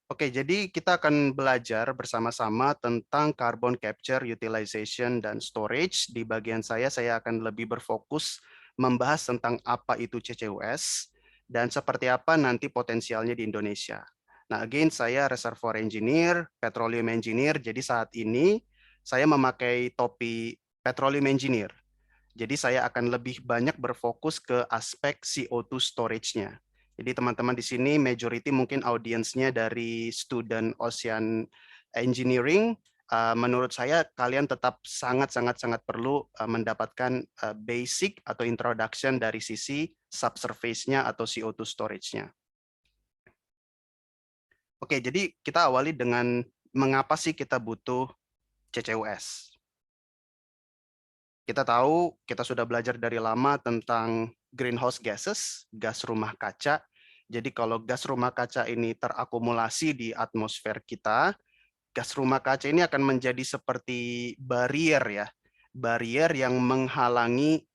Oke, jadi kita akan belajar bersama-sama tentang carbon capture, utilization, dan storage. Di bagian saya akan lebih berfokus membahas tentang apa itu CCUS dan seperti apa nanti potensialnya di Indonesia. Nah, again, saya reservoir engineer, petroleum engineer, jadi saat ini saya memakai topi petroleum engineer. Jadi saya akan lebih banyak berfokus ke aspek CO2 storage-nya. Jadi teman-teman di sini majority mungkin audiensnya dari student Ocean Engineering. Menurut saya kalian tetap sangat perlu mendapatkan basic atau introduction dari sisi subsurface-nya atau CO2 storage-nya. Oke, jadi kita awali dengan mengapa sih kita butuh CCUS. Kita tahu, kita sudah belajar dari lama tentang greenhouse gases, gas rumah kaca. Jadi kalau gas rumah kaca ini terakumulasi di atmosfer kita, gas rumah kaca ini akan menjadi seperti barrier ya, barrier yang menghalangi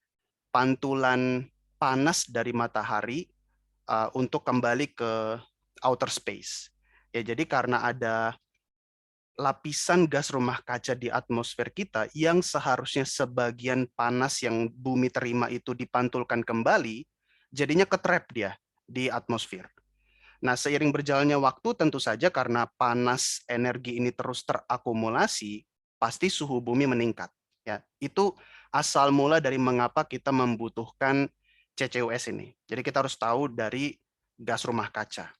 pantulan panas dari matahari untuk kembali ke outer space. Ya, jadi karena ada lapisan gas rumah kaca di atmosfer kita yang seharusnya sebagian panas yang bumi terima itu dipantulkan kembali, jadinya ketrap dia di atmosfer. Nah, seiring berjalannya waktu tentu saja karena panas energi ini terus terakumulasi, pasti suhu bumi meningkat. Ya, itu asal mula dari mengapa kita membutuhkan CCUS ini. Jadi kita harus tahu dari gas rumah kaca.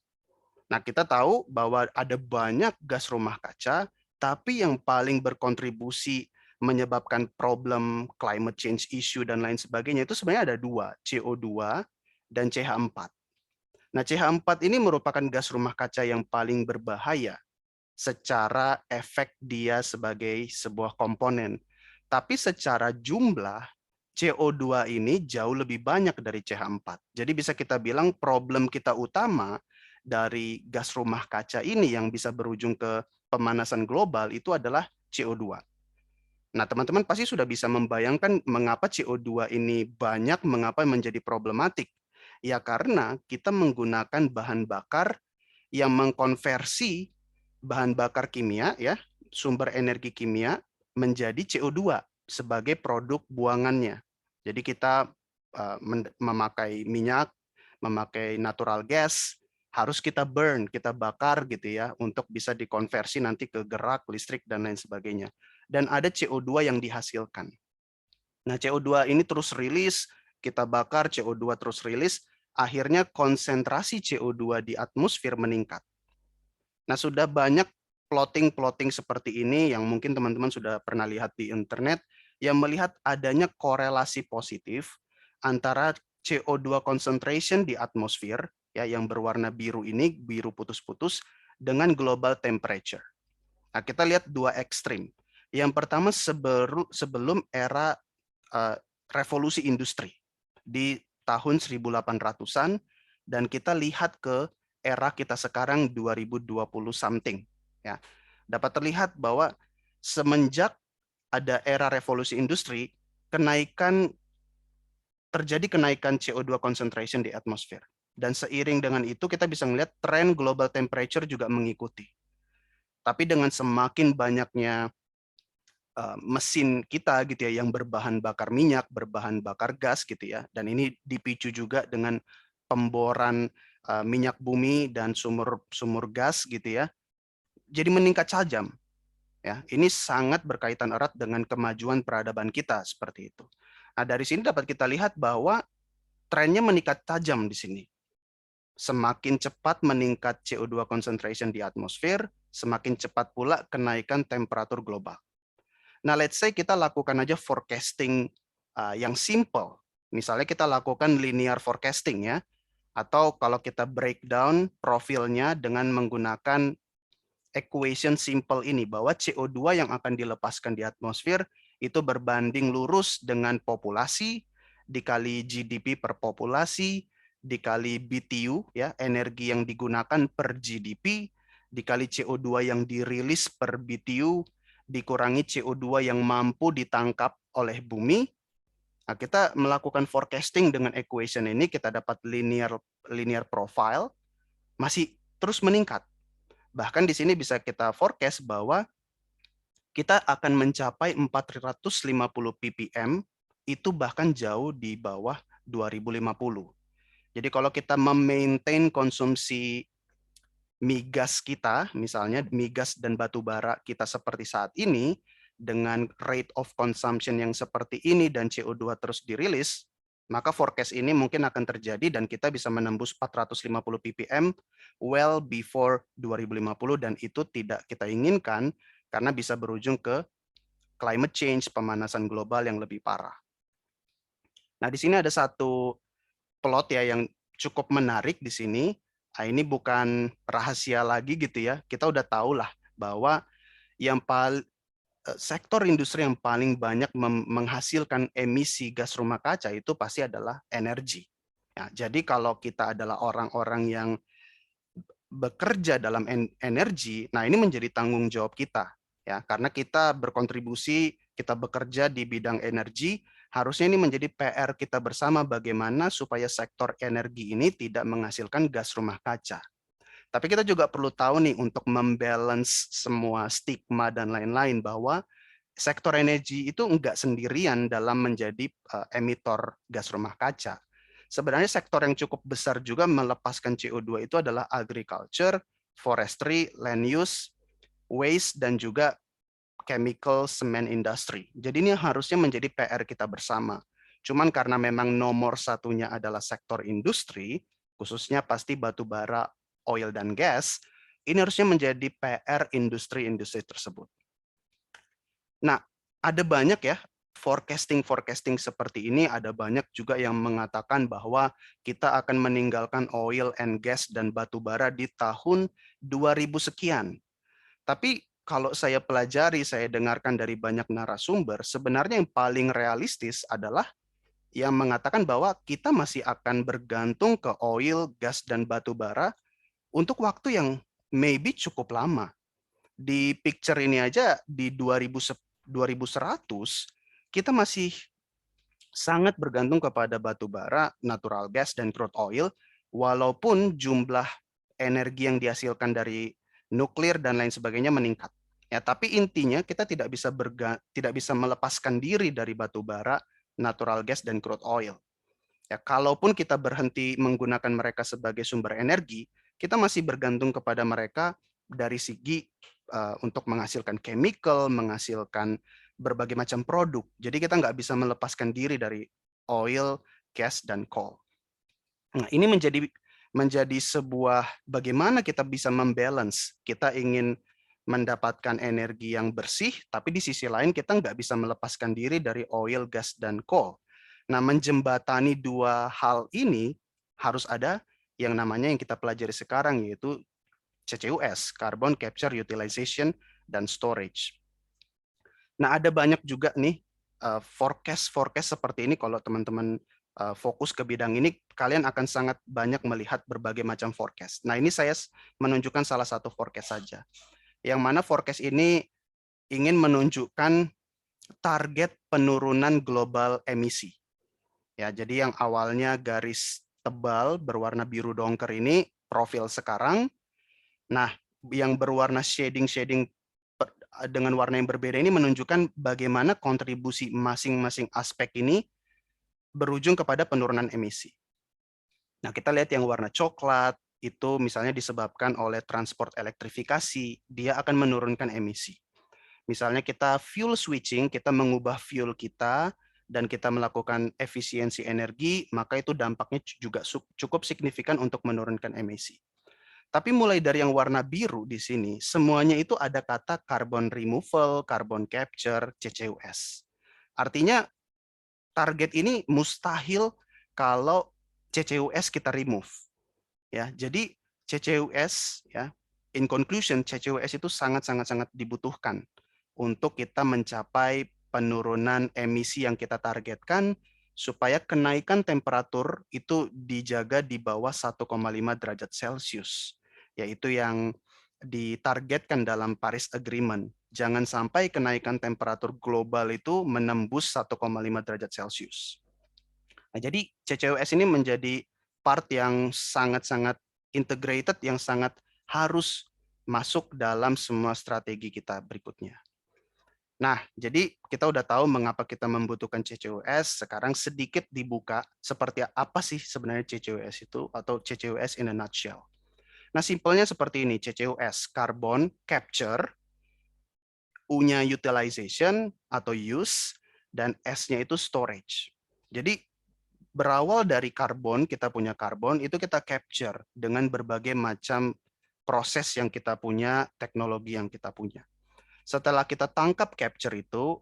Nah, kita tahu bahwa ada banyak gas rumah kaca, tapi yang paling berkontribusi menyebabkan problem climate change issue dan lain sebagainya itu sebenarnya ada dua, CO2 dan CH4. Nah, CH4 ini merupakan gas rumah kaca yang paling berbahaya secara efek dia sebagai sebuah komponen. Tapi secara jumlah, CO2 ini jauh lebih banyak dari CH4. Jadi bisa kita bilang problem kita utama dari gas rumah kaca ini yang bisa berujung ke pemanasan global itu adalah CO2. Nah, teman-teman pasti sudah bisa membayangkan mengapa CO2 ini banyak, mengapa menjadi problematik. Ya karena kita menggunakan bahan bakar yang mengkonversi bahan bakar kimia, ya, sumber energi kimia menjadi CO2 sebagai produk buangannya. Jadi kita memakai minyak, memakai natural gas, harus kita burn, kita bakar gitu ya, untuk bisa dikonversi nanti ke gerak, listrik, dan lain sebagainya. Dan ada CO2 yang dihasilkan. Nah, CO2 ini terus rilis, kita bakar, CO2 terus rilis, akhirnya konsentrasi CO2 di atmosfer meningkat. Nah, sudah banyak plotting-plotting seperti ini yang mungkin teman-teman sudah pernah lihat di internet, yang melihat adanya korelasi positif antara CO2 concentration di atmosfer, ya, yang berwarna biru ini, biru putus-putus, dengan global temperature. Nah, kita lihat dua ekstrim. Yang pertama sebelum era revolusi industri di tahun 1800-an, dan kita lihat ke era kita sekarang 2020 something. Ya, dapat terlihat bahwa semenjak ada era revolusi industri, terjadi kenaikan CO2 concentration di atmosfer. Dan seiring dengan itu kita bisa melihat tren global temperature juga mengikuti. Tapi dengan semakin banyaknya mesin kita gitu ya yang berbahan bakar minyak, berbahan bakar gas gitu ya. Dan ini dipicu juga dengan pemboran minyak bumi dan sumur gas gitu ya. Jadi meningkat tajam. Ya, ini sangat berkaitan erat dengan kemajuan peradaban kita seperti itu. Nah, dari sini dapat kita lihat bahwa trennya meningkat tajam di sini. Semakin cepat meningkat CO2 concentration di atmosfer, semakin cepat pula kenaikan temperatur global. Nah, let's say kita lakukan aja forecasting yang simple. Misalnya kita lakukan linear forecasting ya, atau kalau kita breakdown profilnya dengan menggunakan equation simple ini, bahwa CO2 yang akan dilepaskan di atmosfer itu berbanding lurus dengan populasi, dikali GDP per populasi, dikali BTU, ya, energi yang digunakan per GDP, dikali CO2 yang dirilis per BTU, dikurangi CO2 yang mampu ditangkap oleh bumi. Nah, kita melakukan forecasting dengan equation ini, kita dapat linear profile, masih terus meningkat. Bahkan di sini bisa kita forecast bahwa kita akan mencapai 450 ppm, itu bahkan jauh di bawah 2050. Jadi kalau kita memaintain konsumsi migas kita, misalnya migas dan batu bara kita seperti saat ini, dengan rate of consumption yang seperti ini dan CO2 terus dirilis, maka forecast ini mungkin akan terjadi dan kita bisa menembus 450 ppm well before 2050, dan itu tidak kita inginkan karena bisa berujung ke climate change, pemanasan global yang lebih parah. Nah, di sini ada satu plot ya yang cukup menarik di sini. Nah, ini bukan rahasia lagi gitu ya. Kita udah tahu lah bahwa yang sektor industri yang paling banyak menghasilkan emisi gas rumah kaca itu pasti adalah energi. Ya, jadi kalau kita adalah orang-orang yang bekerja dalam energi, nah ini menjadi tanggung jawab kita ya, karena kita berkontribusi, kita bekerja di bidang energi, harusnya ini menjadi PR kita bersama bagaimana supaya sektor energi ini tidak menghasilkan gas rumah kaca. Tapi kita juga perlu tahu nih untuk membalance semua stigma dan lain-lain bahwa sektor energi itu enggak sendirian dalam menjadi emitor gas rumah kaca. Sebenarnya sektor yang cukup besar juga melepaskan CO2 itu adalah agriculture, forestry, land use, waste, dan juga chemical cement industry. Jadi ini harusnya menjadi PR kita bersama. Cuman karena memang nomor satunya adalah sektor industri, khususnya pasti batu bara, oil, dan gas, ini harusnya menjadi PR industri-industri tersebut. Nah, ada banyak ya forecasting seperti ini, ada banyak juga yang mengatakan bahwa kita akan meninggalkan oil and gas dan batu bara di tahun 2000 sekian. Tapi kalau saya pelajari, saya dengarkan dari banyak narasumber, sebenarnya yang paling realistis adalah yang mengatakan bahwa kita masih akan bergantung ke oil, gas, dan batu bara untuk waktu yang maybe cukup lama. Di picture ini aja di 2100 kita masih sangat bergantung kepada batu bara, natural gas, dan crude oil, walaupun jumlah energi yang dihasilkan dari nuklir dan lain sebagainya meningkat. Ya, tapi intinya kita tidak bisa melepaskan diri dari batu bara, natural gas, dan crude oil. Ya, kalaupun kita berhenti menggunakan mereka sebagai sumber energi, kita masih bergantung kepada mereka dari segi untuk menghasilkan chemical, menghasilkan berbagai macam produk. Jadi kita nggak bisa melepaskan diri dari oil, gas, dan coal. Nah, ini menjadi sebuah bagaimana kita bisa membalance. Kita ingin mendapatkan energi yang bersih, tapi di sisi lain kita nggak bisa melepaskan diri dari oil, gas, dan coal. Nah, menjembatani dua hal ini harus ada yang namanya yang kita pelajari sekarang, yaitu CCUS, Carbon Capture Utilization dan Storage. Nah, ada banyak juga nih forecast seperti ini. Kalau teman-teman fokus ke bidang ini, kalian akan sangat banyak melihat berbagai macam forecast. Nah, ini saya menunjukkan salah satu forecast saja. Yang mana forecast ini ingin menunjukkan target penurunan global emisi. Ya, jadi yang awalnya garis tebal berwarna biru dongker ini profil sekarang. Nah, yang berwarna shading dengan warna yang berbeda ini menunjukkan bagaimana kontribusi masing-masing aspek ini berujung kepada penurunan emisi. Nah, kita lihat yang warna coklat itu misalnya disebabkan oleh transport elektrifikasi, dia akan menurunkan emisi. Misalnya kita fuel switching, kita mengubah fuel kita dan kita melakukan efisiensi energi, maka itu dampaknya juga cukup signifikan untuk menurunkan emisi. Tapi mulai dari yang warna biru di sini, semuanya itu ada kata carbon removal, carbon capture, CCUS. Artinya target ini mustahil kalau CCUS kita remove. Ya, jadi CCUS ya, in conclusion CCUS itu sangat dibutuhkan untuk kita mencapai penurunan emisi yang kita targetkan supaya kenaikan temperatur itu dijaga di bawah 1,5 derajat Celcius, yaitu yang ditargetkan dalam Paris Agreement. Jangan sampai kenaikan temperatur global itu menembus 1,5 derajat Celcius. Nah, jadi CCUS ini menjadi part yang sangat integrated, yang sangat harus masuk dalam semua strategi kita berikutnya. Nah, jadi kita udah tahu mengapa kita membutuhkan CCUS. Sekarang sedikit dibuka seperti apa sih sebenarnya CCUS itu, atau CCUS in a nutshell. Nah, simpelnya seperti ini, CCUS, carbon capture, U-nya utilization atau use, dan S-nya itu storage. Jadi berawal dari karbon, kita punya karbon, itu kita capture dengan berbagai macam proses yang kita punya, teknologi yang kita punya. Setelah kita tangkap capture itu,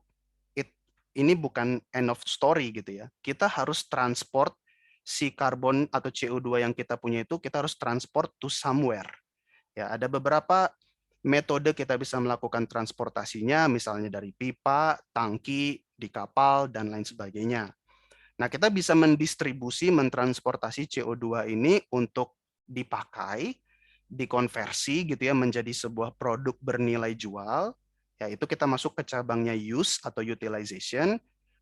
ini bukan end of story gitu ya. Kita harus transport si karbon atau CO2 yang kita punya itu, kita harus transport to somewhere. Ya, ada beberapa metode kita bisa melakukan transportasinya, misalnya dari pipa, tangki, di kapal, dan lain sebagainya. Nah, kita bisa mendistribusi, mentransportasi CO2 ini untuk dipakai, dikonversi gitu ya menjadi sebuah produk bernilai jual. Ya, itu kita masuk ke cabangnya use atau utilization.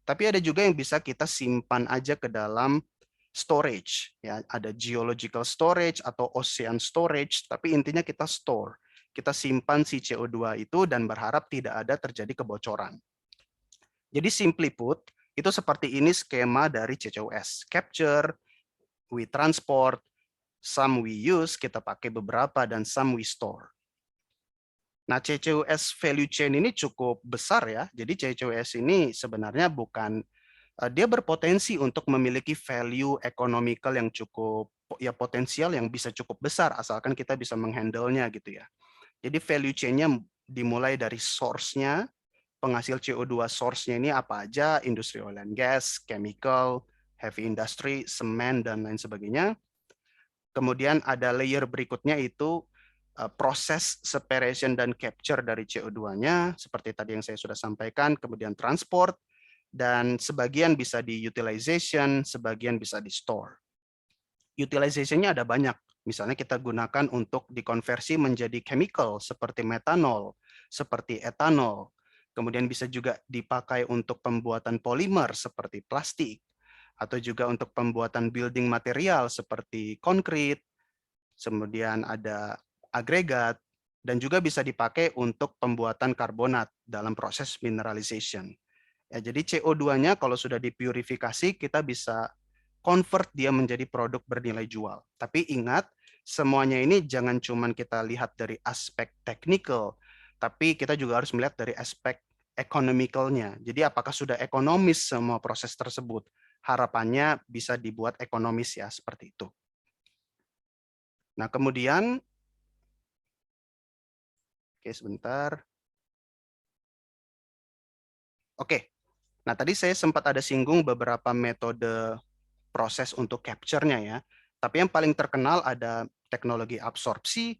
Tapi ada juga yang bisa kita simpan aja ke dalam storage. Ya, ada geological storage atau ocean storage, tapi intinya kita store. Kita simpan si CO2 itu dan berharap tidak ada terjadi kebocoran. Jadi simply put, itu seperti ini skema dari CCUS. Capture, we transport, some we use, kita pakai beberapa, dan some we store. Nah, CCUS value chain ini cukup besar ya. Jadi CCUS ini sebenarnya bukan, dia berpotensi untuk memiliki value economical yang cukup, ya potensial yang bisa cukup besar, asalkan kita bisa menghandle-nya gitu ya. Jadi value chain-nya dimulai dari source-nya, penghasil CO2 source-nya ini apa aja, industri oil and gas, chemical, heavy industry, semen, dan lain sebagainya. Kemudian ada layer berikutnya itu proses separation dan capture dari CO2-nya, seperti tadi yang saya sudah sampaikan, kemudian transport, dan sebagian bisa di utilization, sebagian bisa di store. Utilization-nya ada banyak, misalnya kita gunakan untuk dikonversi menjadi chemical, seperti metanol, seperti etanol, kemudian bisa juga dipakai untuk pembuatan polimer, seperti plastik, atau juga untuk pembuatan building material, seperti konkrit, kemudian ada agregat, dan juga bisa dipakai untuk pembuatan karbonat dalam proses mineralization. Ya, jadi CO2-nya kalau sudah dipurifikasi, kita bisa convert dia menjadi produk bernilai jual. Tapi ingat, semuanya ini jangan cuma kita lihat dari aspek technical, tapi kita juga harus melihat dari aspek economical-nya. Jadi apakah sudah ekonomis semua proses tersebut? Harapannya bisa dibuat ekonomis ya, seperti itu. Nah, kemudian, oke sebentar. Oke, nah tadi saya sempat ada singgung beberapa metode proses untuk capture-nya ya. Tapi yang paling terkenal ada teknologi absorpsi,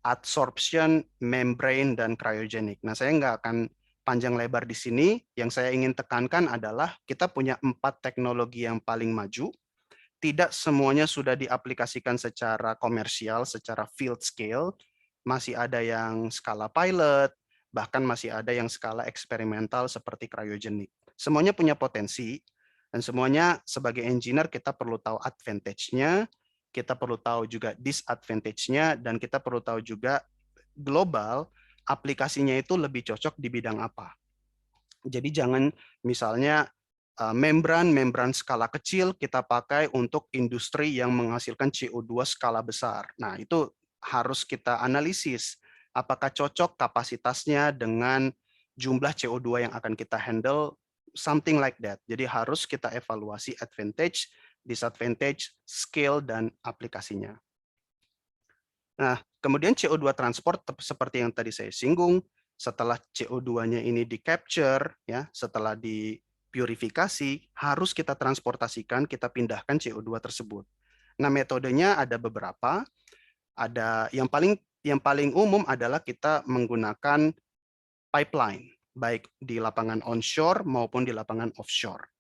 adsorption, membrane, dan cryogenic. Nah, saya nggak akan panjang lebar di sini. Yang saya ingin tekankan adalah kita punya 4 teknologi yang paling maju. Tidak semuanya sudah diaplikasikan secara komersial, secara field scale. Masih ada yang skala pilot, bahkan masih ada yang skala eksperimental seperti cryogenic. Semuanya punya potensi, dan semuanya sebagai engineer kita perlu tahu advantage-nya, kita perlu tahu juga disadvantage-nya, dan kita perlu tahu juga global aplikasinya itu lebih cocok di bidang apa. Jadi jangan misalnya membran skala kecil kita pakai untuk industri yang menghasilkan CO2 skala besar. Nah, itu harus kita analisis apakah cocok kapasitasnya dengan jumlah CO2 yang akan kita handle, something like that. Jadi harus kita evaluasi advantage, disadvantage, scale, dan aplikasinya. Nah, kemudian CO2 transport seperti yang tadi saya singgung, setelah CO2-nya ini di-capture, ya, setelah dipurifikasi, harus kita transportasikan, kita pindahkan CO2 tersebut. Nah, metodenya ada beberapa. Ada yang paling umum adalah kita menggunakan pipeline, baik di lapangan onshore maupun di lapangan offshore.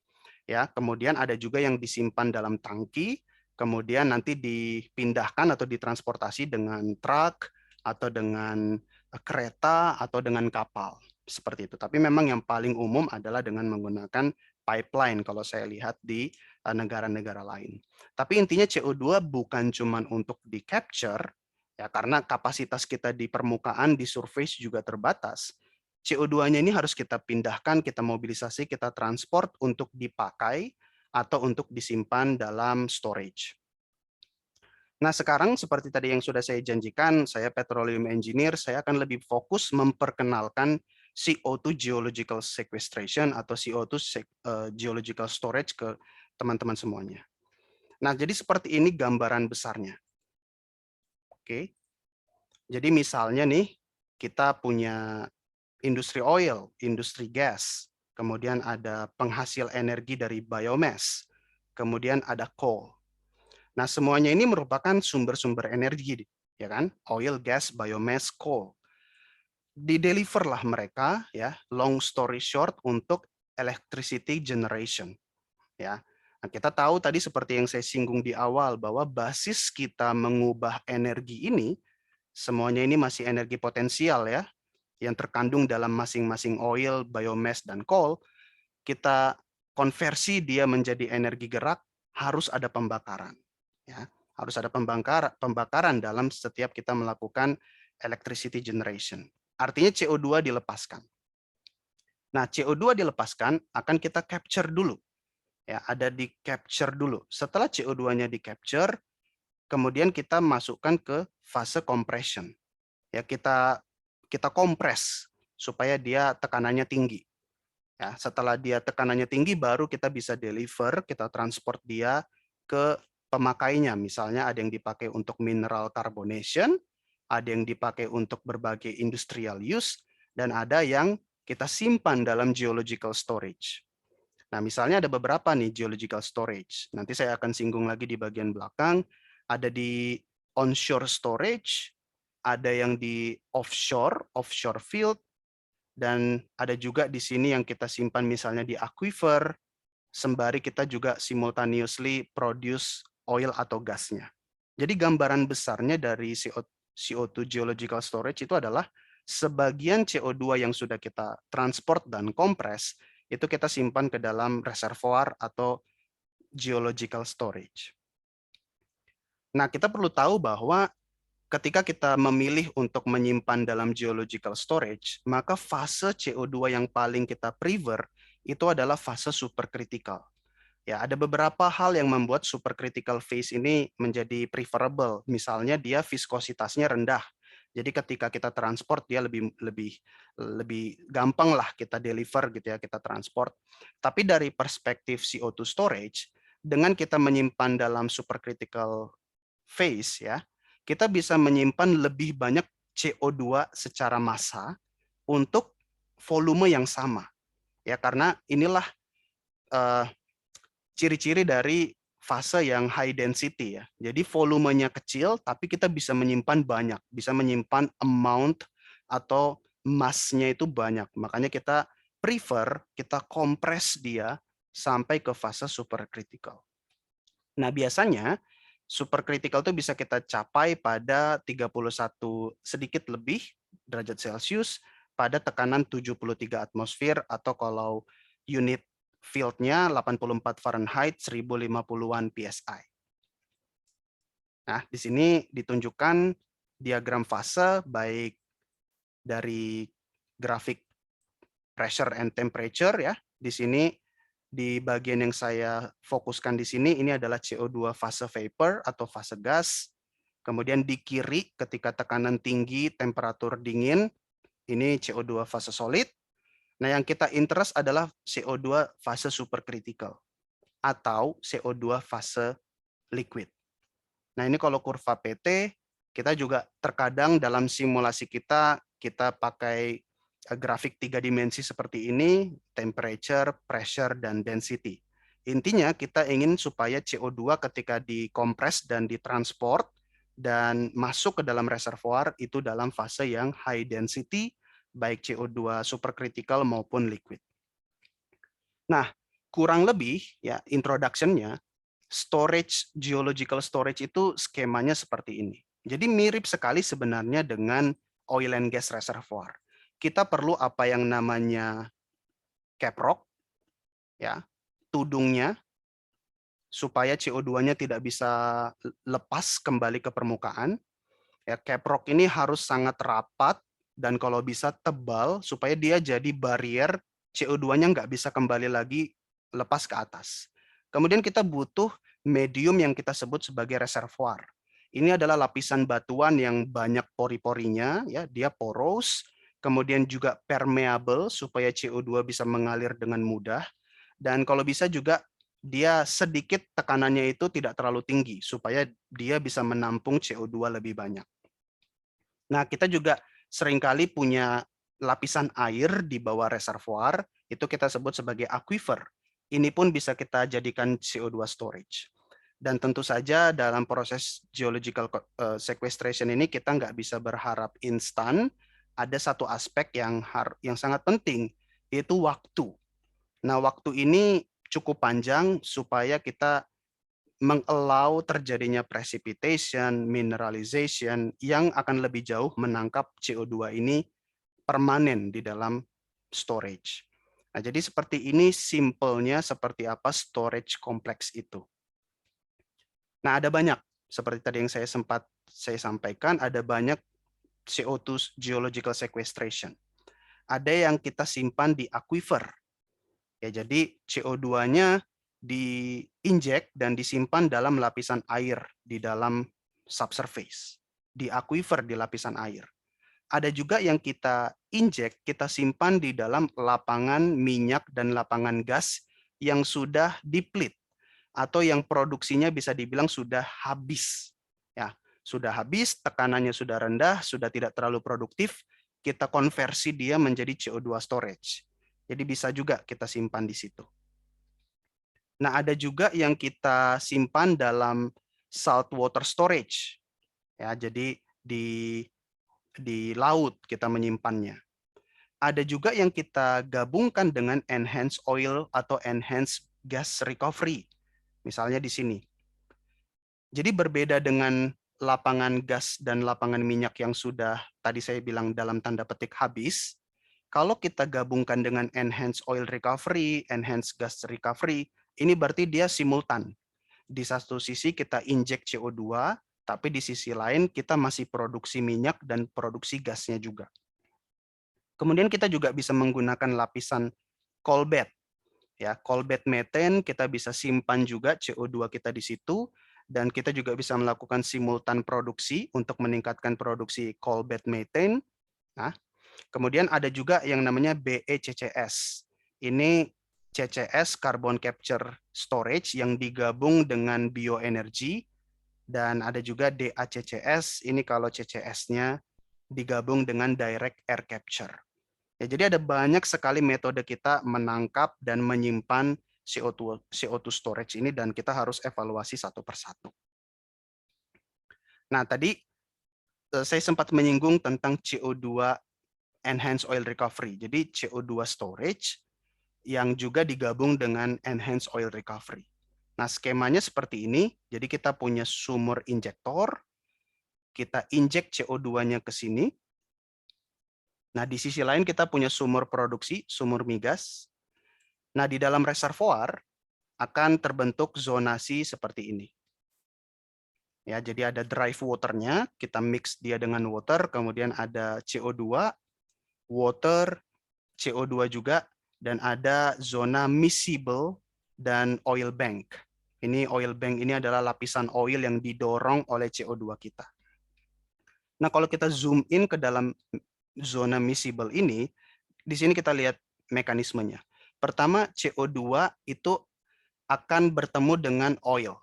Ya, kemudian ada juga yang disimpan dalam tangki, kemudian nanti dipindahkan atau ditransportasi dengan truk atau dengan kereta atau dengan kapal seperti itu. Tapi memang yang paling umum adalah dengan menggunakan pipeline kalau saya lihat di negara-negara lain. Tapi intinya CO2 bukan cuma untuk di capture, Ya, karena kapasitas kita di permukaan, di surface juga terbatas. CO2-nya ini harus kita pindahkan, kita mobilisasi, kita transport untuk dipakai atau untuk disimpan dalam storage. Nah, sekarang seperti tadi yang sudah saya janjikan, saya petroleum engineer, saya akan lebih fokus memperkenalkan CO2 geological sequestration atau CO2 geological storage ke teman-teman semuanya. Nah, jadi seperti ini gambaran besarnya. Oke. Jadi misalnya nih, kita punya industri oil, industri gas, kemudian ada penghasil energi dari biomass, kemudian ada coal. Nah, semuanya ini merupakan sumber-sumber energi, ya kan? Oil, gas, biomass, coal. Dideliverlah mereka, ya, long story short, untuk electricity generation, ya. Nah, kita tahu tadi seperti yang saya singgung di awal bahwa basis kita mengubah energi ini semuanya ini masih energi potensial, ya, yang terkandung dalam masing-masing oil, biomass, dan coal. Kita konversi dia menjadi energi gerak, harus ada pembakaran, ya, harus ada pembakaran dalam setiap kita melakukan electricity generation. Artinya CO2 dilepaskan. Nah, CO2 dilepaskan akan kita capture dulu, ya, ada di capture dulu. Setelah CO2-nya di capture, kemudian kita masukkan ke fase compression. Ya, kita kompres supaya dia tekanannya tinggi. Ya, setelah dia tekanannya tinggi, baru kita bisa deliver, kita transport dia ke pemakainya. Misalnya ada yang dipakai untuk mineral carbonation, ada yang dipakai untuk berbagai industrial use, dan ada yang kita simpan dalam geological storage. Nah, misalnya ada beberapa nih geological storage. Nanti saya akan singgung lagi di bagian belakang. Ada di onshore storage, ada yang di offshore field, dan ada juga di sini yang kita simpan misalnya di aquifer, sembari kita juga simultaneously produce oil atau gasnya. Jadi gambaran besarnya dari CO2 geological storage itu adalah sebagian CO2 yang sudah kita transport dan kompres, itu kita simpan ke dalam reservoir atau geological storage. Nah, kita perlu tahu bahwa ketika kita memilih untuk menyimpan dalam geological storage, maka fase CO2 yang paling kita prefer itu adalah fase supercritical. Ya, ada beberapa hal yang membuat supercritical phase ini menjadi preferable. Misalnya dia viskositasnya rendah. Jadi ketika kita transport dia lebih gampang lah kita deliver gitu ya, kita transport. Tapi dari perspektif CO2 storage, dengan kita menyimpan dalam supercritical phase ya, kita bisa menyimpan lebih banyak CO2 secara massa untuk volume yang sama. Ya, karena inilah ciri-ciri dari fase yang high density ya. Jadi volumenya kecil tapi kita bisa menyimpan banyak, bisa menyimpan amount atau massnya itu banyak. Makanya kita prefer kita kompres dia sampai ke fase supercritical. Nah, biasanya supercritical itu bisa kita capai pada 31 sedikit lebih derajat Celcius pada tekanan 73 atmosfer atau kalau unit field-nya 84 Fahrenheit 1050-an PSI. Nah, di sini ditunjukkan diagram fase baik dari grafik pressure and temperature ya. Di sini di bagian yang saya fokuskan di sini ini adalah CO2 fase vapor atau fase gas. Kemudian di kiri ketika tekanan tinggi, temperatur dingin, ini CO2 fase solid. Nah, yang kita interest adalah CO2 fase supercritical atau CO2 fase liquid. Nah, ini kalau kurva PT, kita juga terkadang dalam simulasi kita pakai grafik 3 dimensi seperti ini, temperature, pressure, dan density. Intinya kita ingin supaya CO2 ketika dikompres dan ditransport dan masuk ke dalam reservoir itu dalam fase yang high density, baik CO2 supercritical maupun liquid. Nah, kurang lebih ya introduction-nya, storage, geological storage itu skemanya seperti ini. Jadi mirip sekali sebenarnya dengan oil and gas reservoir. Kita perlu apa yang namanya caprock, ya, tudungnya, supaya CO2-nya tidak bisa lepas kembali ke permukaan. Ya, caprock ini harus sangat rapat dan kalau bisa tebal supaya dia jadi barrier CO2-nya nggak bisa kembali lagi lepas ke atas. Kemudian kita butuh medium yang kita sebut sebagai reservoir. Ini adalah lapisan batuan yang banyak pori-porinya, ya, dia poros, kemudian juga permeable supaya CO2 bisa mengalir dengan mudah, dan kalau bisa juga dia sedikit tekanannya itu tidak terlalu tinggi supaya dia bisa menampung CO2 lebih banyak. Nah, kita juga seringkali punya lapisan air di bawah reservoir, itu kita sebut sebagai aquifer. Ini pun bisa kita jadikan CO2 storage. Dan tentu saja dalam proses geological sequestration ini kita nggak bisa berharap instan. Ada satu aspek yang sangat penting, yaitu waktu. Nah, waktu ini cukup panjang supaya kita mengallow terjadinya precipitation, mineralization yang akan lebih jauh menangkap CO2 ini permanen di dalam storage. Nah, jadi seperti ini simpelnya seperti apa storage kompleks itu. Nah, ada banyak seperti tadi yang saya sampaikan, ada banyak CO2 geological sequestration. Ada yang kita simpan di aquifer. Ya, jadi CO2-nya diinjek dan disimpan dalam lapisan air di dalam subsurface, di aquifer di lapisan air. Ada juga yang kita injek, kita simpan di dalam lapangan minyak dan lapangan gas yang sudah deplete atau yang produksinya bisa dibilang sudah habis. Ya, sudah habis, tekanannya sudah rendah, sudah tidak terlalu produktif, kita konversi dia menjadi CO2 storage. Jadi bisa juga kita simpan di situ. Nah, ada juga yang kita simpan dalam salt water storage. Ya, jadi di laut kita menyimpannya. Ada juga yang kita gabungkan dengan enhanced oil atau enhanced gas recovery. Misalnya di sini. Jadi berbeda dengan lapangan gas dan lapangan minyak yang sudah tadi saya bilang dalam tanda petik habis, kalau kita gabungkan dengan enhanced oil recovery, enhanced gas recovery, ini berarti dia simultan. Di satu sisi kita injek CO2, tapi di sisi lain kita masih produksi minyak dan produksi gasnya juga. Kemudian kita juga bisa menggunakan lapisan coal bed. Ya, coal bed methane kita bisa simpan juga CO2 kita di situ, dan kita juga bisa melakukan simultan produksi untuk meningkatkan produksi coal bed methane. Nah, kemudian ada juga yang namanya BECCS. Ini CCS Carbon Capture Storage yang digabung dengan bioenergi, dan ada juga DACCS, ini kalau CCS-nya digabung dengan Direct Air Capture. Ya, jadi ada banyak sekali metode kita menangkap dan menyimpan CO2 storage ini, dan kita harus evaluasi satu persatu. Nah, tadi saya sempat menyinggung tentang CO2 enhanced oil recovery. Jadi CO2 storage yang juga digabung dengan enhanced oil recovery. Nah, skemanya seperti ini. Jadi kita punya sumur injektor, kita injek CO2-nya ke sini. Nah, di sisi lain kita punya sumur produksi, sumur migas. Nah, di dalam reservoir akan terbentuk zonasi seperti ini. Ya, jadi ada dry water-nya, kita mix dia dengan water, kemudian ada CO2, water, CO2 juga, dan ada zona miscible dan oil bank. Ini oil bank ini adalah lapisan oil yang didorong oleh CO2 kita. Nah, kalau kita zoom in ke dalam zona miscible ini, di sini kita lihat mekanismenya. Pertama, CO2 itu akan bertemu dengan oil.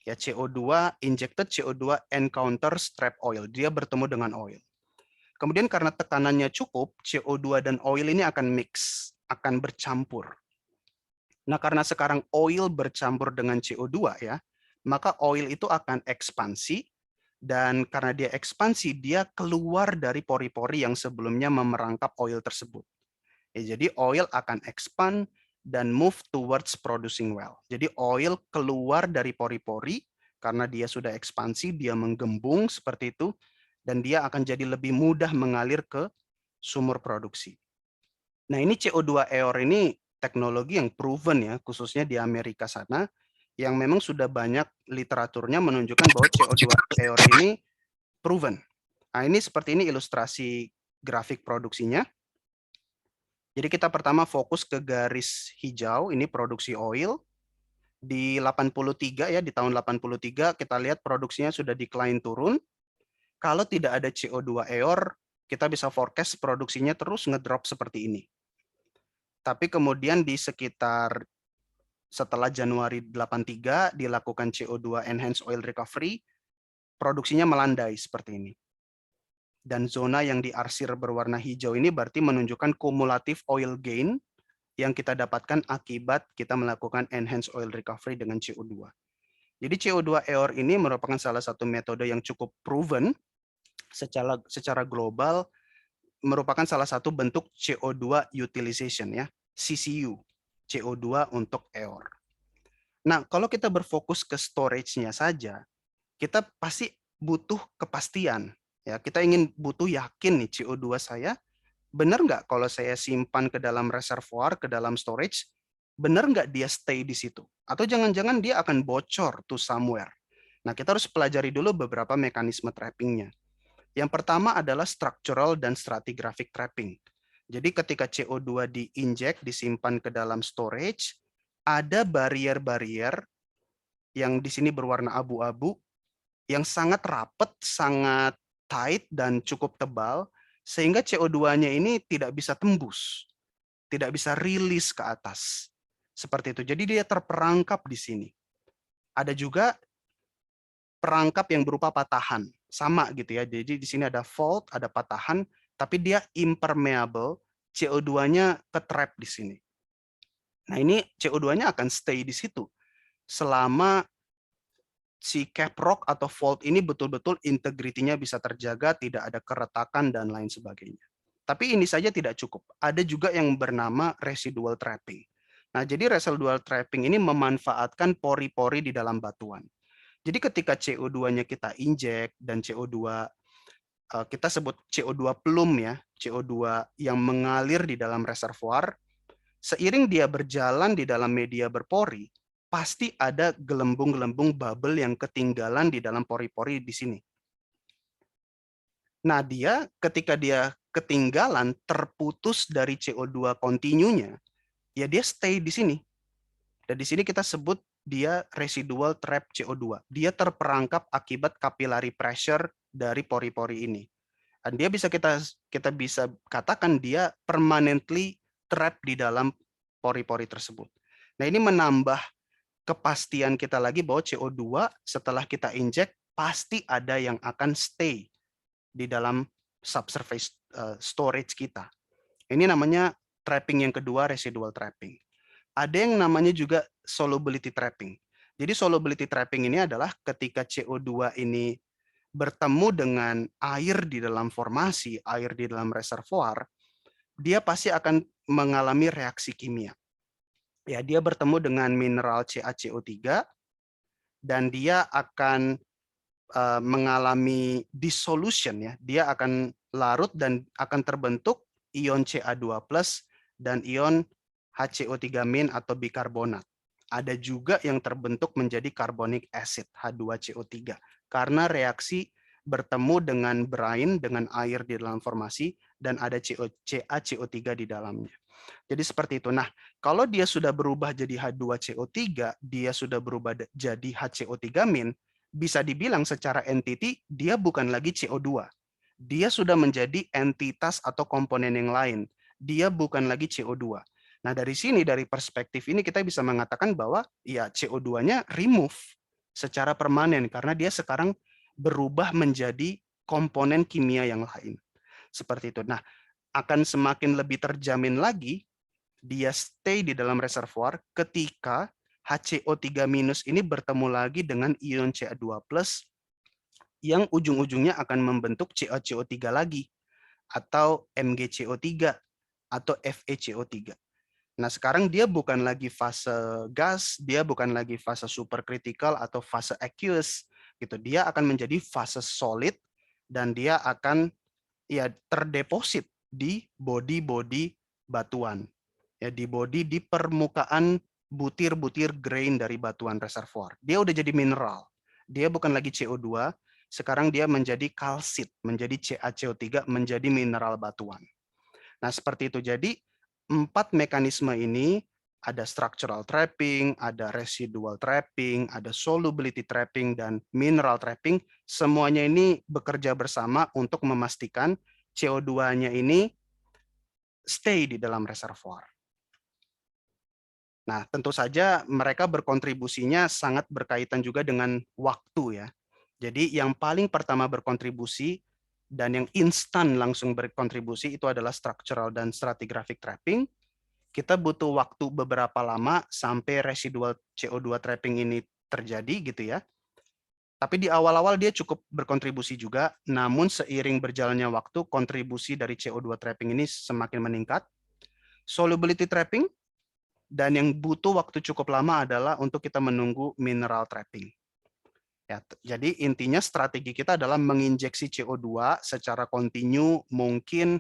Ya, CO2 injected CO2 encounter strap oil. Dia bertemu dengan oil. Kemudian karena tekanannya cukup, CO2 dan oil ini akan mix, akan bercampur. Nah, karena sekarang oil bercampur dengan CO2 ya, maka oil itu akan ekspansi, dan karena dia ekspansi, dia keluar dari pori-pori yang sebelumnya memerangkap oil tersebut. Ya, jadi oil akan expand dan move towards producing well. Jadi oil keluar dari pori-pori karena dia sudah ekspansi, dia menggembung seperti itu, dan dia akan jadi lebih mudah mengalir ke sumur produksi. Nah, ini CO2 EOR ini teknologi yang proven ya, khususnya di Amerika sana, yang memang sudah banyak literaturnya menunjukkan bahwa CO2 EOR ini proven. Nah, ini seperti ini ilustrasi grafik produksinya. Jadi kita pertama fokus ke garis hijau, ini produksi oil. Di 83 ya, di tahun 83 kita lihat produksinya sudah decline turun. Kalau tidak ada CO2 EOR, kita bisa forecast produksinya terus ngedrop seperti ini. Tapi kemudian di sekitar setelah Januari 83 dilakukan CO2 Enhanced Oil Recovery, produksinya melandai seperti ini. Dan zona yang diarsir berwarna hijau ini berarti menunjukkan kumulatif oil gain yang kita dapatkan akibat kita melakukan enhanced oil recovery dengan CO2. Jadi CO2 EOR ini merupakan salah satu metode yang cukup proven secara global, merupakan salah satu bentuk CO2 utilization ya, CCU, CO2 untuk EOR. Nah, kalau kita berfokus ke storage-nya saja, kita pasti butuh kepastian. Ya, kita butuh yakin nih CO2 saya benar nggak kalau saya simpan ke dalam reservoir, ke dalam storage, benar nggak dia stay di situ? Atau jangan-jangan dia akan bocor to somewhere. Nah, kita harus pelajari dulu beberapa mekanisme trappingnya. Yang pertama adalah structural dan stratigraphic trapping. Jadi ketika CO2 diinjek, disimpan ke dalam storage, ada barrier-barrier yang di sini berwarna abu-abu, yang sangat rapat, sangat tight, dan cukup tebal, sehingga CO2-nya ini tidak bisa tembus, tidak bisa rilis ke atas. Seperti itu. Jadi dia terperangkap di sini. Ada juga perangkap yang berupa patahan. Sama gitu ya. Jadi di sini ada fault, ada patahan, tapi dia impermeable, CO2-nya ketrap di sini. Nah, ini CO2-nya akan stay di situ selama si caprock atau fault ini betul-betul integritinya bisa terjaga, tidak ada keretakan dan lain sebagainya. Tapi ini saja tidak cukup. Ada juga yang bernama residual trapping. Nah, jadi residual trapping ini memanfaatkan pori-pori di dalam batuan. Jadi ketika CO2-nya kita injek dan CO2 kita sebut CO2 plum ya, CO2 yang mengalir di dalam reservoir, seiring dia berjalan di dalam media berpori, pasti ada gelembung-gelembung bubble yang ketinggalan di dalam pori-pori di sini. Nah, dia ketika dia ketinggalan, terputus dari CO2 continue-nya, ya dia stay di sini. Dan di sini kita sebut dia residual trap CO2. Dia terperangkap akibat capillary pressure dari pori-pori ini. Dan dia bisa kita bisa katakan dia permanently trap di dalam pori-pori tersebut. Nah, ini menambah kepastian kita lagi bahwa CO2 setelah kita injek pasti ada yang akan stay di dalam subsurface storage kita. Ini namanya trapping yang kedua, residual trapping. Ada yang namanya juga solubility trapping. Jadi solubility trapping ini adalah ketika CO2 ini bertemu dengan air di dalam formasi, air di dalam reservoir, dia pasti akan mengalami reaksi kimia. Ya, dia bertemu dengan mineral CaCO3 dan dia akan mengalami dissolution ya. Dia akan larut dan akan terbentuk ion Ca2+ dan ion HCO3- atau bikarbonat. Ada juga yang terbentuk menjadi carbonic acid H2CO3 karena reaksi bertemu dengan brine, dengan air di dalam formasi, dan ada CaCO3 di dalamnya. Jadi seperti itu. Nah, kalau dia sudah berubah jadi H2CO3, dia sudah berubah jadi HCO3-, bisa dibilang secara entity dia bukan lagi CO2. Dia sudah menjadi entitas atau komponen yang lain. Dia bukan lagi CO2. Nah, dari sini, dari perspektif ini kita bisa mengatakan bahwa ya CO2-nya remove secara permanen karena dia sekarang berubah menjadi komponen kimia yang lain. Seperti itu. Nah, akan semakin lebih terjamin lagi dia stay di dalam reservoir ketika HCO3- ini bertemu lagi dengan ion Ca2+ yang ujung-ujungnya akan membentuk CaCO3 lagi atau MgCO3 atau FeCO3. Nah, sekarang dia bukan lagi fase gas, dia bukan lagi fase supercritical atau fase aqueous gitu. Dia akan menjadi fase solid dan dia akan ya terdeposit di body-body batuan. Ya, di permukaan butir-butir grain dari batuan reservoir. Dia udah jadi mineral. Dia bukan lagi CO2, sekarang dia menjadi kalsit, menjadi CaCO3, menjadi mineral batuan. Nah, seperti itu. Jadi, 4 mekanisme ini, ada structural trapping, ada residual trapping, ada solubility trapping, dan mineral trapping, semuanya ini bekerja bersama untuk memastikan CO2-nya ini stay di dalam reservoir. Nah, tentu saja mereka berkontribusinya sangat berkaitan juga dengan waktu ya. Jadi yang paling pertama berkontribusi dan yang instan langsung berkontribusi itu adalah structural dan stratigraphic trapping. Kita butuh waktu beberapa lama sampai residual CO2 trapping ini terjadi gitu ya. Tapi di awal-awal dia cukup berkontribusi juga, namun seiring berjalannya waktu kontribusi dari CO2 trapping ini semakin meningkat. Solubility trapping, dan yang butuh waktu cukup lama adalah untuk kita menunggu mineral trapping. Ya, jadi intinya strategi kita adalah menginjeksi CO2 secara kontinu mungkin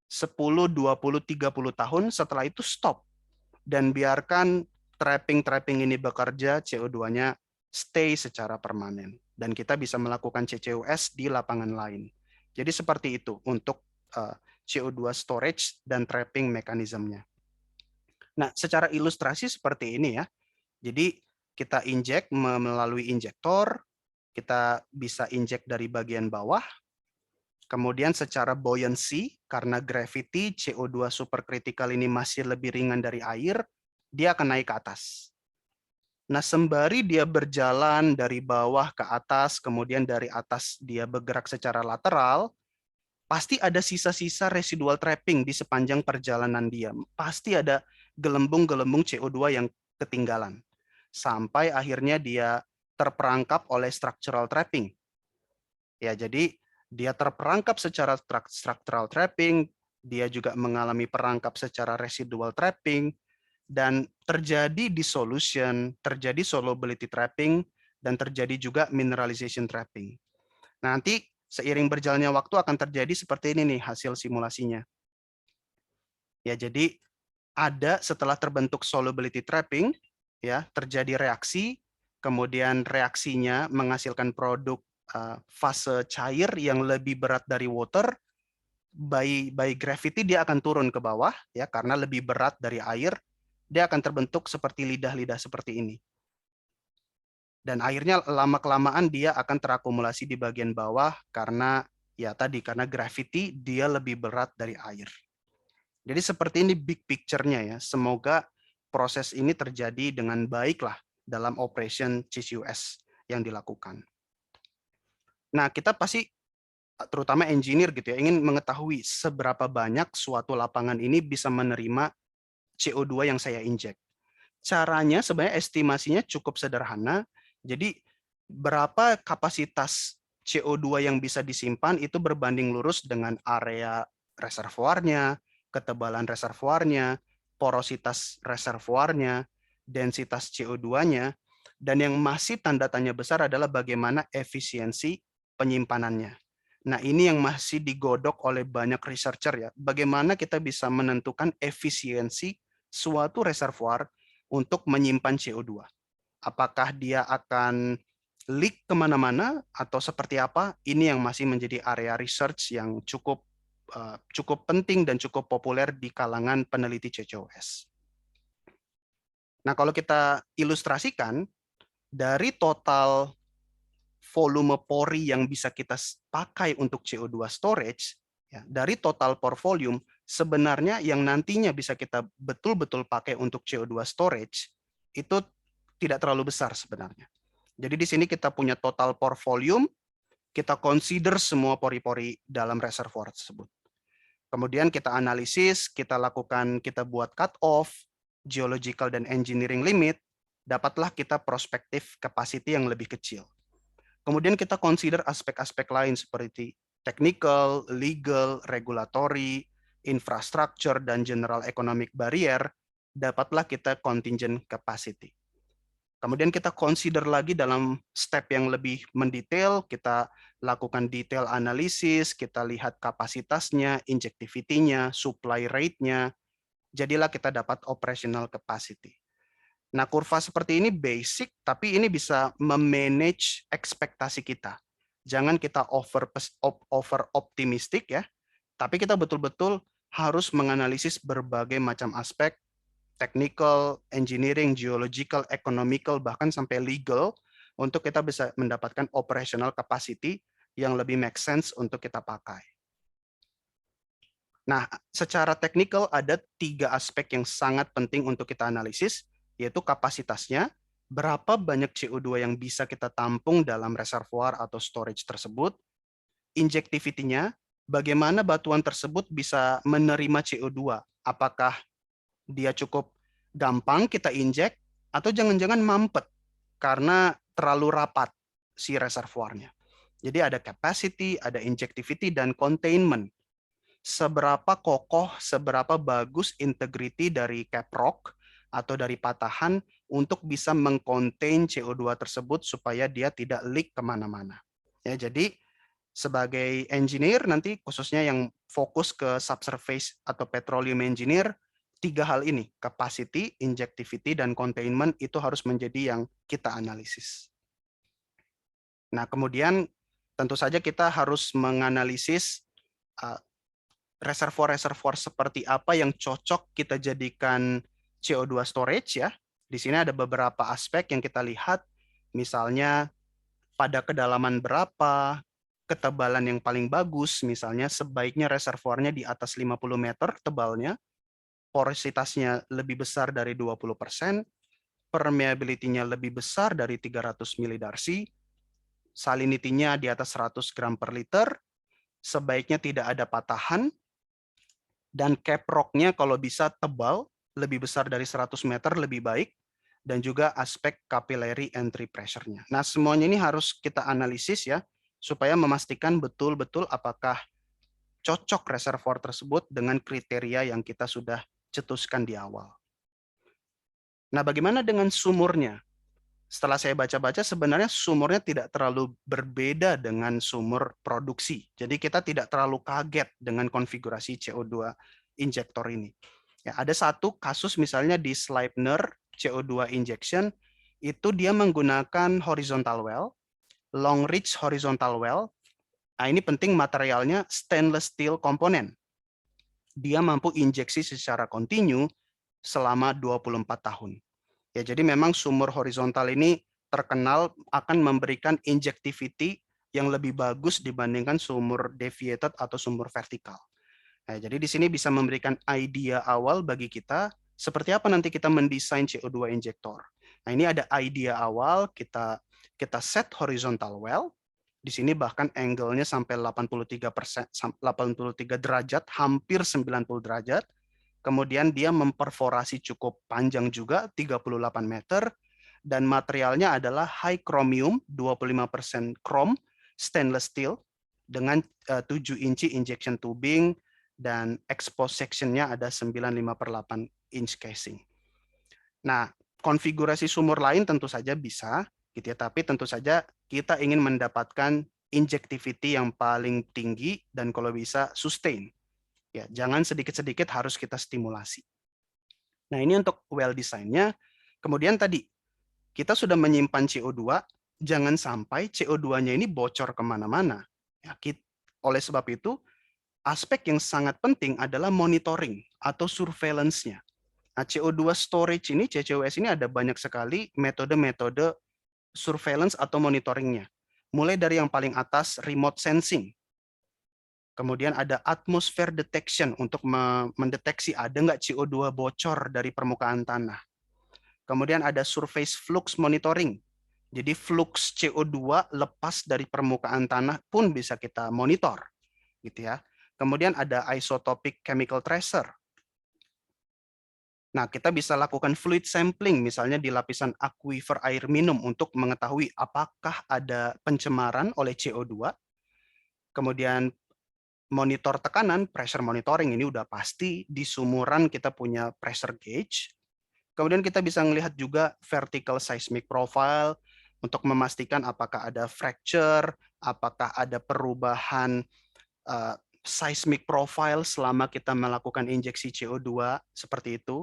10, 20, 30 tahun, setelah itu stop. Dan biarkan trapping ini bekerja, CO2-nya stay secara permanen. Dan kita bisa melakukan CCUS di lapangan lain. Jadi seperti itu untuk CO2 storage dan trapping mekanismenya. Nah, secara ilustrasi seperti ini ya. Jadi kita injek melalui injektor, kita bisa injek dari bagian bawah, kemudian secara buoyancy, karena gravity CO2 supercritical ini masih lebih ringan dari air, dia akan naik ke atas. Nah, sembari dia berjalan dari bawah ke atas, kemudian dari atas dia bergerak secara lateral, pasti ada sisa-sisa residual trapping di sepanjang perjalanan dia. Pasti ada gelembung-gelembung CO2 yang ketinggalan. Sampai akhirnya dia terperangkap oleh structural trapping. Ya, jadi dia terperangkap secara structural trapping, dia juga mengalami perangkap secara residual trapping, dan terjadi dissolution, terjadi solubility trapping, dan terjadi juga mineralization trapping. Nanti seiring berjalannya waktu akan terjadi seperti ini nih hasil simulasinya. Ya, jadi ada setelah terbentuk solubility trapping, ya terjadi reaksi, kemudian reaksinya menghasilkan produk fase cair yang lebih berat dari water. By gravity dia akan turun ke bawah, ya karena lebih berat dari air, dia akan terbentuk seperti lidah-lidah seperti ini. Dan akhirnya lama-kelamaan dia akan terakumulasi di bagian bawah karena ya tadi, karena gravity dia lebih berat dari air. Jadi seperti ini big picture-nya ya. Semoga proses ini terjadi dengan baik lah dalam operation CCUS yang dilakukan. Nah, kita pasti terutama engineer gitu ya, ingin mengetahui seberapa banyak suatu lapangan ini bisa menerima CO2 yang saya injek. Caranya sebenarnya estimasinya cukup sederhana. Jadi berapa kapasitas CO2 yang bisa disimpan itu berbanding lurus dengan area reservoirnya, ketebalan reservoirnya, porositas reservoirnya, densitas CO2-nya, dan yang masih tanda tanya besar adalah bagaimana efisiensi penyimpanannya. Nah, ini yang masih digodok oleh banyak researcher ya. Bagaimana kita bisa menentukan efisiensi suatu reservoir untuk menyimpan CO2. Apakah dia akan leak kemana-mana atau seperti apa? Ini yang masih menjadi area research yang cukup penting dan cukup populer di kalangan peneliti CCUS. Nah, kalau kita ilustrasikan, dari total volume pori yang bisa kita pakai untuk CO2 storage, ya, dari total pore volume, sebenarnya yang nantinya bisa kita betul-betul pakai untuk CO2 storage, itu tidak terlalu besar sebenarnya. Jadi di sini kita punya total pore volume, kita consider semua pori-pori dalam reservoir tersebut. Kemudian kita analisis, kita buat cut off, geological dan engineering limit, dapatlah kita prospektif capacity yang lebih kecil. Kemudian kita consider aspek-aspek lain seperti technical, legal, regulatory, infrastructure, dan general economic barrier, dapatlah kita contingent capacity. Kemudian kita consider lagi dalam step yang lebih mendetail, kita lakukan detail analisis, kita lihat kapasitasnya, injectivity-nya, supply rate-nya, jadilah kita dapat operational capacity. Nah, kurva seperti ini basic, tapi ini bisa memanage ekspektasi kita. Jangan kita over optimistik ya, tapi kita betul-betul harus menganalisis berbagai macam aspek technical, engineering, geological, economical, bahkan sampai legal untuk kita bisa mendapatkan operational capacity yang lebih make sense untuk kita pakai. Nah, secara teknikal ada 3 aspek yang sangat penting untuk kita analisis, yaitu kapasitasnya, berapa banyak CO2 yang bisa kita tampung dalam reservoir atau storage tersebut, injectivity-nya, bagaimana batuan tersebut bisa menerima CO2, apakah dia cukup gampang kita injek, atau jangan-jangan mampet karena terlalu rapat si reservoirnya. Jadi ada capacity, ada injectivity, dan containment. Seberapa kokoh, seberapa bagus integrity dari cap rock atau dari patahan untuk bisa mengcontain CO2 tersebut supaya dia tidak leak kemana-mana. Ya, jadi sebagai engineer nanti khususnya yang fokus ke subsurface atau petroleum engineer, 3 hal ini, capacity, injectivity, dan containment itu harus menjadi yang kita analisis. Nah, kemudian tentu saja kita harus menganalisis reservoir-reservoir seperti apa yang cocok kita jadikan CO2 storage ya. Di sini ada beberapa aspek yang kita lihat, misalnya pada kedalaman berapa, ketebalan yang paling bagus, misalnya sebaiknya reservoirnya di atas 50 meter tebalnya, porositasnya lebih besar dari 20%, permeability-nya lebih besar dari 300 milidarsi, salinity-nya di atas 100 gram per liter, sebaiknya tidak ada patahan, dan cap rock-nya kalau bisa tebal, lebih besar dari 100 meter lebih baik, dan juga aspek capillary entry pressure-nya. Nah, semuanya ini harus kita analisis ya, supaya memastikan betul-betul apakah cocok reservoir tersebut dengan kriteria yang kita sudah cetuskan di awal. Nah, bagaimana dengan sumurnya? Setelah saya baca-baca, sebenarnya sumurnya tidak terlalu berbeda dengan sumur produksi. Jadi kita tidak terlalu kaget dengan konfigurasi CO2 injektor ini. Ya, ada satu kasus misalnya di Sleipner CO2 injection, itu dia menggunakan horizontal well, long reach horizontal well. Nah, ini penting, materialnya stainless steel komponen. Dia mampu injeksi secara kontinu selama 24 tahun. Ya, jadi memang sumur horizontal ini terkenal akan memberikan injectivity yang lebih bagus dibandingkan sumur deviated atau sumur vertikal. Nah, jadi di sini bisa memberikan idea awal bagi kita seperti apa nanti kita mendesain CO2 injektor. Nah, ini ada idea awal, kita set horizontal well. Di sini bahkan angle-nya sampai 83 derajat, hampir 90 derajat. Kemudian dia memperforasi cukup panjang juga, 38 meter, dan materialnya adalah high chromium, 25% chrome, stainless steel, dengan 7 inci injection tubing, dan expose section-nya ada 95/8 inch casing. Nah, konfigurasi sumur lain tentu saja bisa, gitu ya, tapi tentu saja kita ingin mendapatkan injectivity yang paling tinggi dan kalau bisa sustain. Ya, jangan sedikit-sedikit harus kita stimulasi. Nah, ini untuk well design-nya. Kemudian tadi, kita sudah menyimpan CO2, jangan sampai CO2-nya ini bocor kemana-mana. Ya, oleh sebab itu, aspek yang sangat penting adalah monitoring atau surveillance-nya. Nah, CO2 storage ini, CCUS ini ada banyak sekali metode-metode surveillance atau monitoringnya. Mulai dari yang paling atas, remote sensing. Kemudian ada atmosphere detection untuk mendeteksi ada nggak CO2 bocor dari permukaan tanah. Kemudian ada surface flux monitoring. Jadi flux CO2 lepas dari permukaan tanah pun bisa kita monitor, gitu ya. Kemudian ada isotopic chemical tracer. Nah, kita bisa lakukan fluid sampling, misalnya di lapisan aquifer air minum untuk mengetahui apakah ada pencemaran oleh CO2. Kemudian monitor tekanan, pressure monitoring ini udah pasti. Di sumuran kita punya pressure gauge. Kemudian kita bisa melihat juga vertical seismic profile untuk memastikan apakah ada fracture, apakah ada perubahan seismic profile selama kita melakukan injeksi CO2 seperti itu.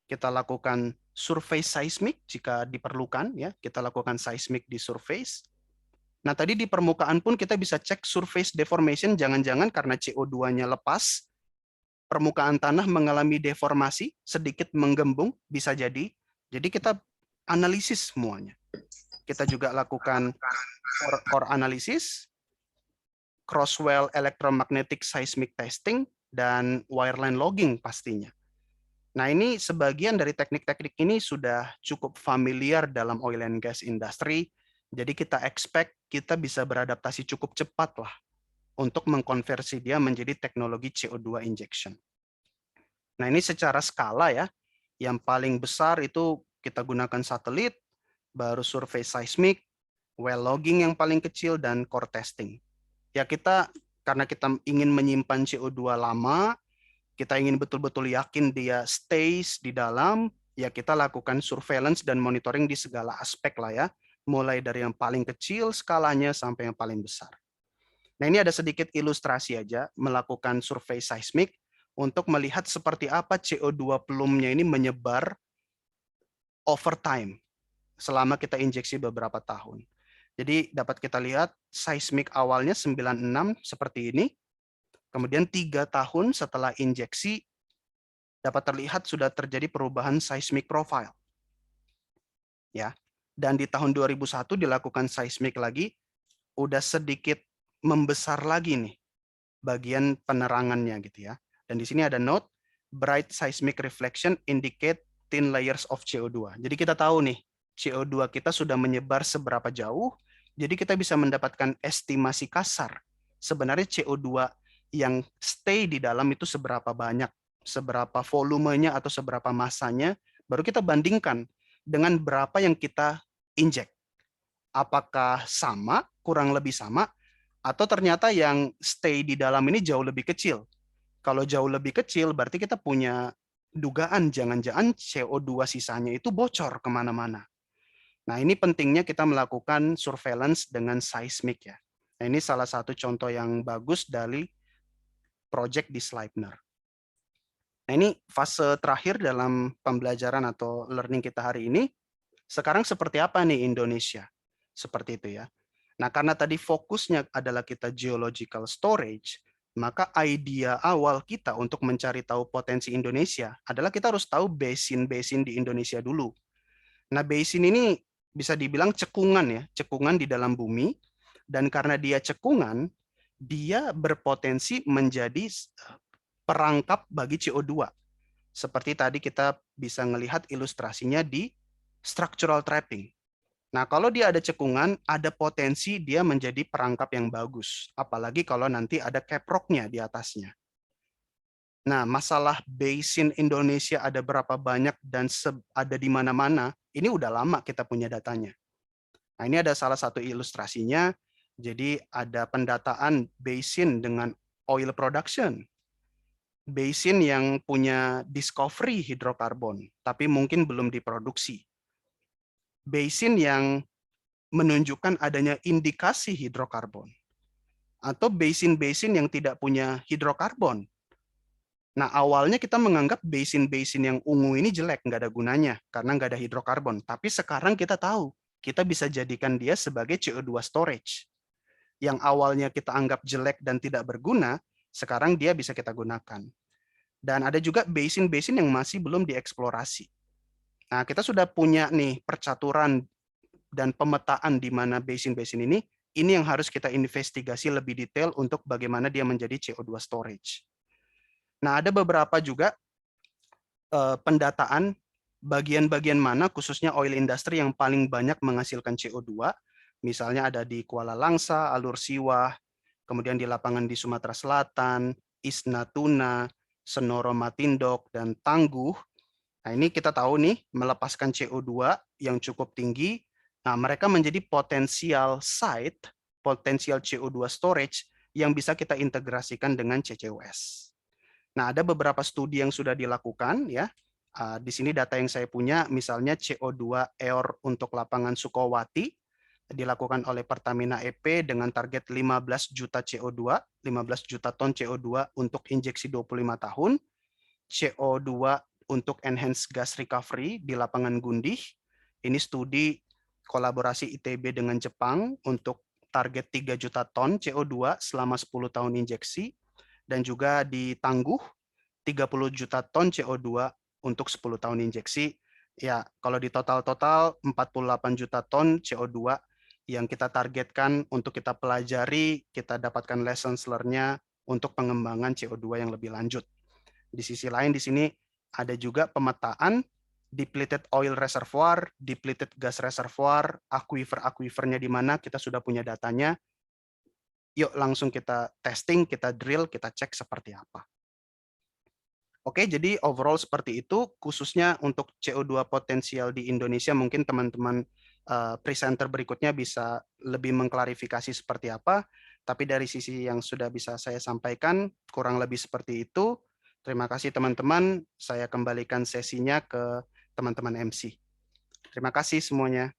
Kita lakukan surface seismic jika diperlukan, ya. Kita lakukan seismic di surface. Nah, tadi di permukaan pun kita bisa cek surface deformation, jangan-jangan karena CO2-nya lepas, permukaan tanah mengalami deformasi, sedikit menggembung, bisa jadi. Jadi kita analisis semuanya. Kita juga lakukan core analysis, cross-well electromagnetic seismic testing, dan wireline logging pastinya. Nah, ini sebagian dari teknik-teknik ini sudah cukup familiar dalam oil and gas industry, jadi kita expect kita bisa beradaptasi cukup cepat lah untuk mengkonversi dia menjadi teknologi CO2 injection. Nah, ini secara skala ya, yang paling besar itu kita gunakan satelit, baru survei seismik, well logging yang paling kecil, dan core testing. Ya kita, karena kita ingin menyimpan CO2 lama, kita ingin betul-betul yakin dia stays di dalam, ya kita lakukan surveillance dan monitoring di segala aspek lah ya, mulai dari yang paling kecil skalanya sampai yang paling besar. Nah, ini ada sedikit ilustrasi aja melakukan survei seismik untuk melihat seperti apa CO2 plumnya ini menyebar over time selama kita injeksi beberapa tahun. Jadi dapat kita lihat seismik awalnya 96 seperti ini, kemudian 3 tahun setelah injeksi dapat terlihat sudah terjadi perubahan seismic profile. Ya. Dan di tahun 2001 dilakukan seismik lagi, udah sedikit membesar lagi nih bagian penerangannya gitu ya. Dan di sini ada note, bright seismic reflection indicate thin layers of CO2. Jadi kita tahu nih, CO2 kita sudah menyebar seberapa jauh, jadi kita bisa mendapatkan estimasi kasar. Sebenarnya CO2 yang stay di dalam itu seberapa banyak, seberapa volumenya atau seberapa masanya, baru kita bandingkan dengan berapa yang kita injek. Apakah sama, kurang lebih sama, atau ternyata yang stay di dalam ini jauh lebih kecil. Kalau jauh lebih kecil, berarti kita punya dugaan jangan-jangan CO2 sisanya itu bocor kemana-mana. Nah, ini pentingnya kita melakukan surveillance dengan seismik ya. Nah, ini salah satu contoh yang bagus dari project di Sleipner. Nah, ini fase terakhir dalam pembelajaran atau learning kita hari ini. Sekarang seperti apa nih Indonesia? Seperti itu ya. Nah, karena tadi fokusnya adalah kita geological storage, maka idea awal kita untuk mencari tahu potensi Indonesia adalah kita harus tahu basin-basin di Indonesia dulu. Nah, basin ini bisa dibilang cekungan ya, cekungan di dalam bumi, dan karena dia cekungan, dia berpotensi menjadi perangkap bagi CO2. Seperti tadi kita bisa melihat ilustrasinya di structural trapping. Nah, kalau dia ada cekungan, ada potensi dia menjadi perangkap yang bagus. Apalagi kalau nanti ada caprocknya di atasnya. Nah, masalah basin Indonesia ada berapa banyak dan ada di mana-mana, ini udah lama kita punya datanya. Nah, ini ada salah satu ilustrasinya. Jadi ada pendataan basin dengan oil production. Basin yang punya discovery hidrokarbon, tapi mungkin belum diproduksi. Basin yang menunjukkan adanya indikasi hidrokarbon. Atau basin-basin yang tidak punya hidrokarbon. Nah, awalnya kita menganggap basin-basin yang ungu ini jelek, nggak ada gunanya, karena nggak ada hidrokarbon. Tapi sekarang kita tahu, kita bisa jadikan dia sebagai CO2 storage. Yang awalnya kita anggap jelek dan tidak berguna, sekarang dia bisa kita gunakan. Dan ada juga basin-basin yang masih belum dieksplorasi. Nah, kita sudah punya nih percaturan dan pemetaan di mana basin-basin ini yang harus kita investigasi lebih detail untuk bagaimana dia menjadi CO2 storage. Nah, ada beberapa juga pendataan bagian-bagian mana khususnya oil industry yang paling banyak menghasilkan CO2. Misalnya ada di Kuala Langsa, Alur Siwah, kemudian di lapangan di Sumatera Selatan, East Natuna, Senoro Matindok, dan Tangguh. Nah, ini kita tahu nih, melepaskan CO2 yang cukup tinggi. Nah, mereka menjadi potensial site, potensial CO2 storage yang bisa kita integrasikan dengan CCUS. Nah, ada beberapa studi yang sudah dilakukan ya. Di sini data yang saya punya, misalnya CO2 EOR untuk lapangan Sukowati, dilakukan oleh Pertamina EP dengan target 15 juta CO2, 15 juta ton CO2 untuk injeksi 25 tahun, CO2 untuk enhanced gas recovery di lapangan Gundih. Ini studi kolaborasi ITB dengan Jepang untuk target 3 juta ton CO2 selama 10 tahun injeksi, dan juga ditangguh 30 juta ton CO2 untuk 10 tahun injeksi. Ya, kalau di total-total 48 juta ton CO2 yang kita targetkan untuk kita pelajari, kita dapatkan lessons learn-nya untuk pengembangan CO2 yang lebih lanjut. Di sisi lain di sini ada juga pemetaan depleted oil reservoir, depleted gas reservoir, aquifer-aquifernya di mana kita sudah punya datanya. Yuk langsung kita testing, kita drill, kita cek seperti apa. Oke, jadi overall seperti itu, khususnya untuk CO2 potensial di Indonesia, mungkin teman-teman presenter berikutnya bisa lebih mengklarifikasi seperti apa, tapi dari sisi yang sudah bisa saya sampaikan, kurang lebih seperti itu. Terima kasih teman-teman, saya kembalikan sesinya ke teman-teman MC. Terima kasih semuanya.